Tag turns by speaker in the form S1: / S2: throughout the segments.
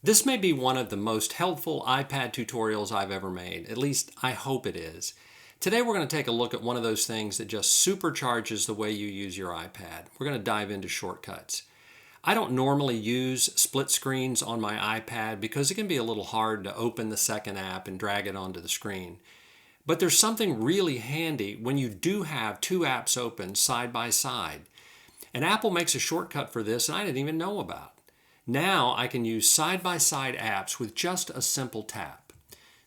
S1: This may be one of the most helpful iPad tutorials I've ever made. At least I hope it is. Today we're going to take a look at one of those things that just supercharges the way you use your iPad. We're going to dive into shortcuts. I don't normally use split screens on my iPad because it can be a little hard to open the second app and drag it onto the screen. But there's something really handy when you do have two apps open side by side. And Apple makes a shortcut for this and I didn't even know about. Now I can use side-by-side apps with just a simple tap.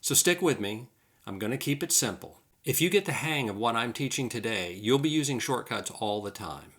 S1: So stick with me. I'm going to keep it simple. If you get the hang of what I'm teaching today, you'll be using shortcuts all the time.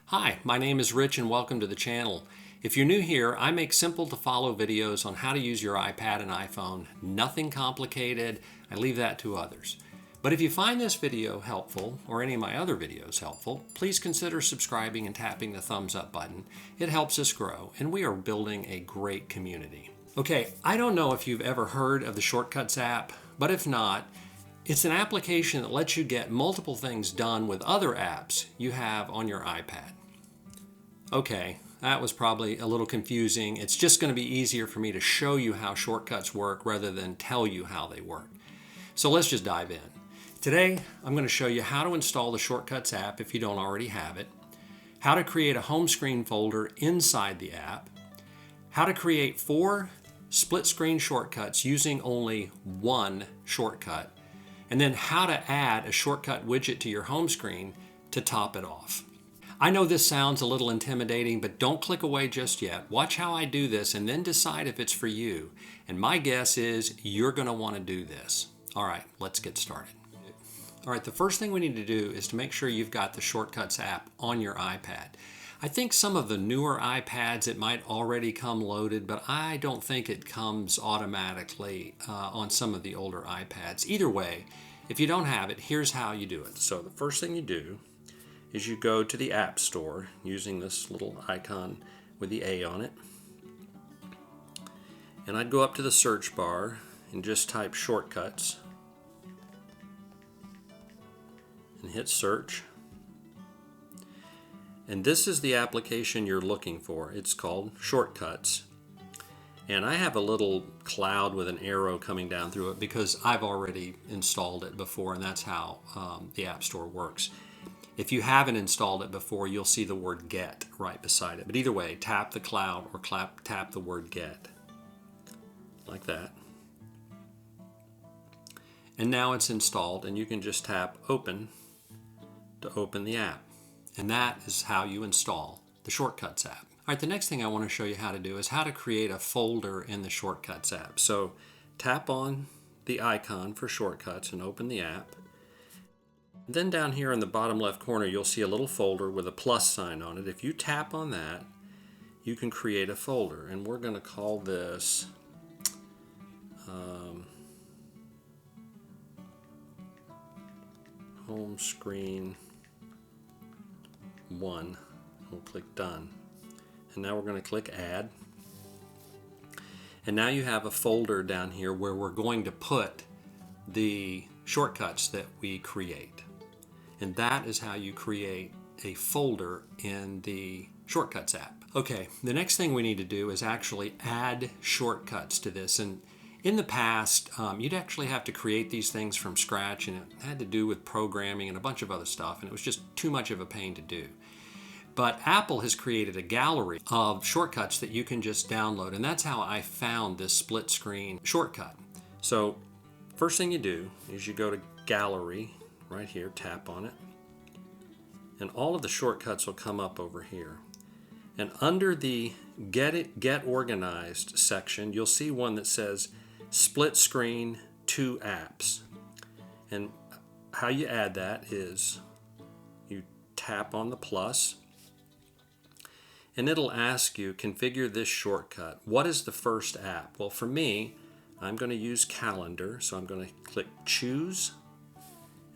S1: Hi, my name is Rich and welcome to the channel. If you're new here, I make simple to follow videos on how to use your iPad and iPhone. Nothing complicated. I leave that to others. But if you find this video helpful, or any of my other videos helpful, please consider subscribing and tapping the thumbs up button. It helps us grow, and we are building a great community. Okay, I don't know if you've ever heard of the Shortcuts app, but if not, it's an application that lets you get multiple things done with other apps you have on your iPad. Okay, that was probably a little confusing. It's just going to be easier for me to show you how shortcuts work rather than tell you how they work. So let's just dive in. Today, I'm going to show you how to install the Shortcuts app if you don't already have it, how to create a home screen folder inside the app, how to create 4 split screen shortcuts using only one shortcut, and then how to add a shortcut widget to your home screen to top it off. I know this sounds a little intimidating, but don't click away just yet. Watch how I do this and then decide if it's for you. And my guess is you're going to want to do this. All right, let's get started. All right, the first thing we need to do is to make sure you've got the Shortcuts app on your iPad. I think some of the newer iPads, it might already come loaded, but I don't think it comes automatically on some of the older iPads. Either way, if you don't have it, here's how you do it. So the first thing you do is you go to the App Store using this little icon with the A on it. And I'd go up to the search bar and just type Shortcuts. And hit search. And this is the application you're looking for. It's called Shortcuts. And I have a little cloud with an arrow coming down through it because I've already installed it before, and that's how the App Store works. If you haven't installed it before, you'll see the word Get right beside it. But either way, tap the cloud or tap the word Get. Like that. And now it's installed, and you can just tap Open to open the app. And that is how you install the Shortcuts app. All right, the next thing I want to show you how to do is how to create a folder in the Shortcuts app. So tap on the icon for Shortcuts and open the app. Then down here in the bottom left corner, you'll see a little folder with a plus sign on it. If you tap on that, you can create a folder. And we're going to call this Home Screen 1. We'll click Done. And now we're going to click Add. And now you have a folder down here where we're going to put the shortcuts that we create. And that is how you create a folder in the Shortcuts app. Okay, the next thing we need to do is actually add shortcuts to this. And in the past, you'd actually have to create these things from scratch, and it had to do with programming and a bunch of other stuff, and it was just too much of a pain to do. But Apple has created a gallery of shortcuts that you can just download, and that's how I found this split screen shortcut. So first thing you do is you go to Gallery right here, tap on it, and all of the shortcuts will come up over here. And under the Get Organized section, you'll see one that says Split Screen 2 Apps. And how you add that is you tap on the plus, and it'll ask you, configure this shortcut. What is the first app? Well, for me, I'm going to use Calendar, so I'm going to click Choose,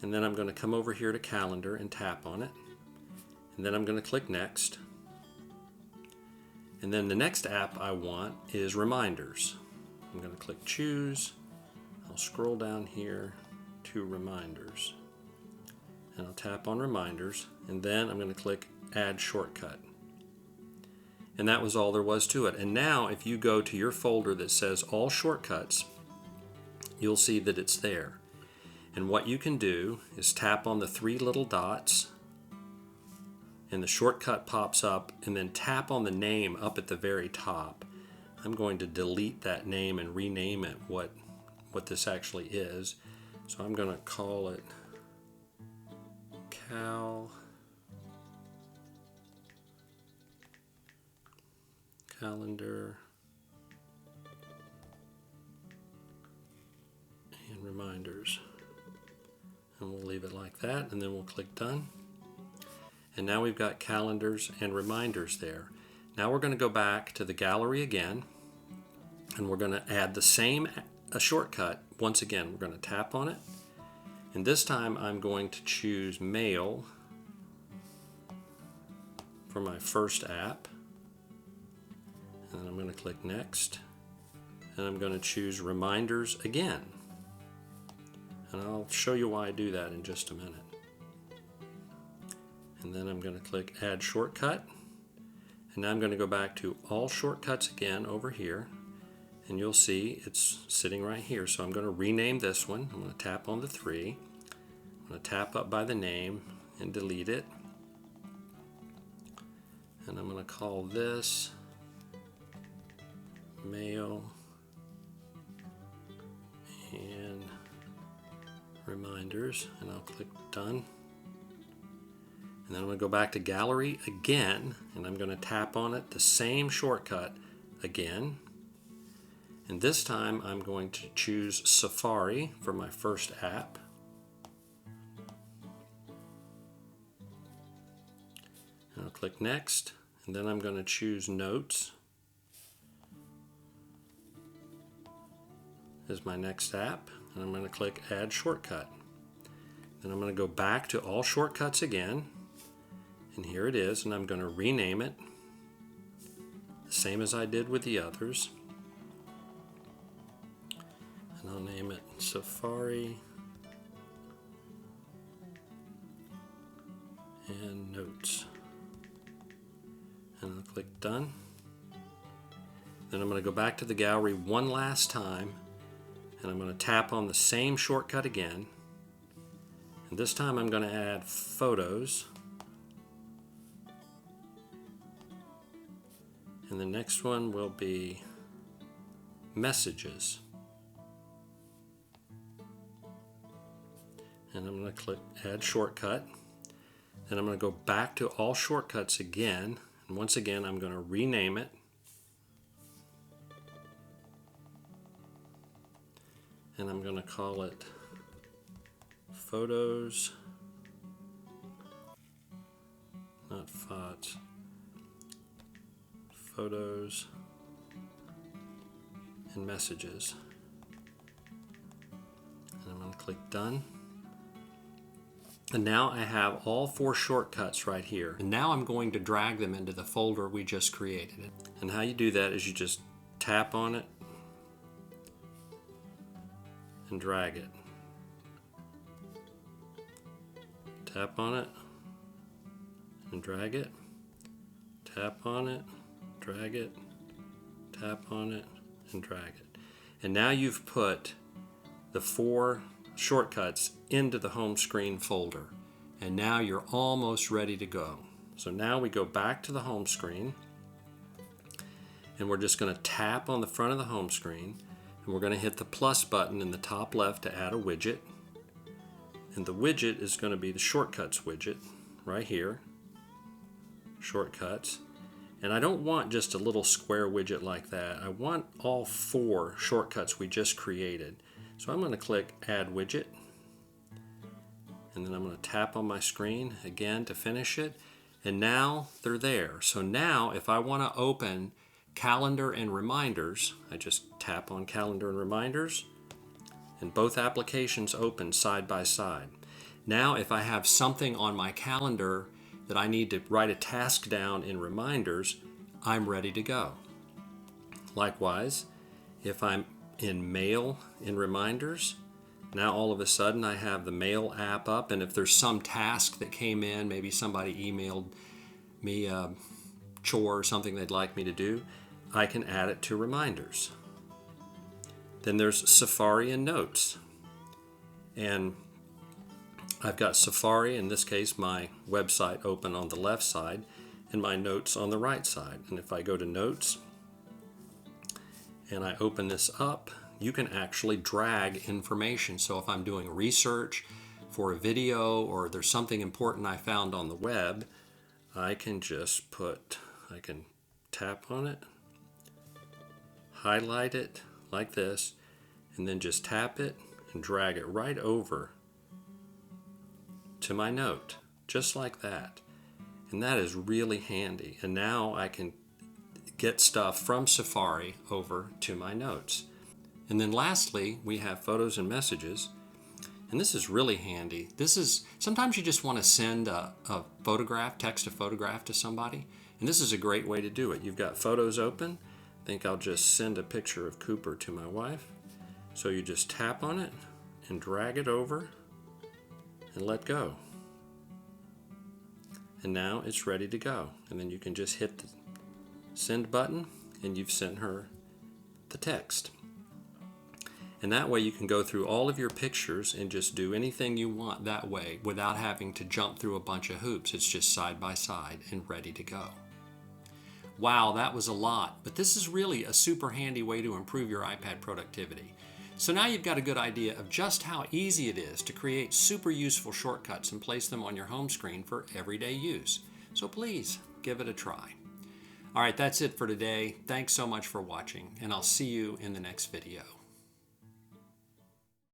S1: and then I'm going to come over here to Calendar and tap on it, and then I'm going to click Next. And then the next app I want is Reminders. I'm going to click Choose. I'll scroll down here to Reminders. And I'll tap on Reminders. And then I'm going to click Add Shortcut. And that was all there was to it. And now if you go to your folder that says All Shortcuts, you'll see that it's there. And what you can do is tap on the three little dots and the shortcut pops up, and then tap on the name up at the very top. I'm going to delete that name and rename it what this actually is. So I'm going to call it calendar and reminders. And we'll leave it like that, and then we'll click done. And now we've got calendars and reminders there. Now we're going to go back to the gallery again, and we're going to add the same shortcut. Once again, we're going to tap on it, and this time I'm going to choose Mail for my first app, and then I'm going to click Next, and I'm going to choose Reminders again. And I'll show you why I do that in just a minute. And then I'm going to click Add Shortcut. And now I'm going to go back to All Shortcuts again over here. And you'll see it's sitting right here. So I'm going to rename this one. I'm going to tap on the three. I'm going to tap up by the name and delete it. And I'm going to call this Mail and Reminders. And I'll click Done. And then I'm going to go back to Gallery again, and I'm going to tap on it, the same shortcut again. And this time I'm going to choose Safari for my first app. And I'll click Next, and then I'm going to choose Notes as my next app, and I'm going to click Add Shortcut. Then I'm going to go back to All Shortcuts again. And here it is, and I'm going to rename it the same as I did with the others. And I'll name it Safari and Notes. And I'll click Done. Then I'm going to go back to the gallery one last time, and I'm going to tap on the same shortcut again. And this time I'm going to add Photos. And the next one will be Messages. And I'm going to click Add Shortcut. Then I'm going to go back to All Shortcuts again. And once again, I'm going to rename it. And I'm going to call it Photos, not Fots. Photos and Messages. And I'm going to click Done. And now I have all four shortcuts right here. And now I'm going to drag them into the folder we just created. And how you do that is you just tap on it and drag it. Tap on it and drag it. Tap on it. Drag it, tap on it, and drag it. And now you've put the four shortcuts into the home screen folder. And now you're almost ready to go. So now we go back to the home screen, and we're just going to tap on the front of the home screen, and we're going to hit the plus button in the top left to add a widget. And the widget is going to be the Shortcuts widget right here. Shortcuts. And I don't want just a little square widget like that. I want all four shortcuts we just created. So I'm going to click Add Widget. And then I'm going to tap on my screen again to finish it. And now they're there. So now if I want to open Calendar and Reminders, I just tap on Calendar and Reminders, and both applications open side by side. Now if I have something on my calendar that I need to write a task down in Reminders, I'm ready to go. Likewise, if I'm in Mail in Reminders, now all of a sudden I have the Mail app up, and if there's some task that came in, maybe somebody emailed me chore or something they'd like me to do, I can add it to reminders. Then there's Safari and Notes. And I've got Safari, in this case my website, open on the left side and my notes on the right side. And if I go to Notes and I open this up, you can actually drag information. So if I'm doing research for a video or there's something important I found on the web, I can just I can tap on it, highlight it like this, and then just tap it and drag it right over to my note, just like that. And that is really handy. And now I can get stuff from Safari over to my notes. And then lastly, we have Photos and Messages. And this is really handy. Sometimes you just want to send a photograph, text a photograph to somebody. And this is a great way to do it. You've got Photos open. I think I'll just send a picture of Cooper to my wife. So you just tap on it and drag it over and let go. And now it's ready to go. And then you can just hit the send button and you've sent her the text. And that way you can go through all of your pictures and just do anything you want that way without having to jump through a bunch of hoops. It's just side by side and ready to go. Wow, that was a lot, but this is really a super handy way to improve your iPad productivity. So now you've got a good idea of just how easy it is to create super useful shortcuts and place them on your home screen for everyday use. So please give it a try. All right, that's it for today. Thanks so much for watching, and I'll see you in the next video.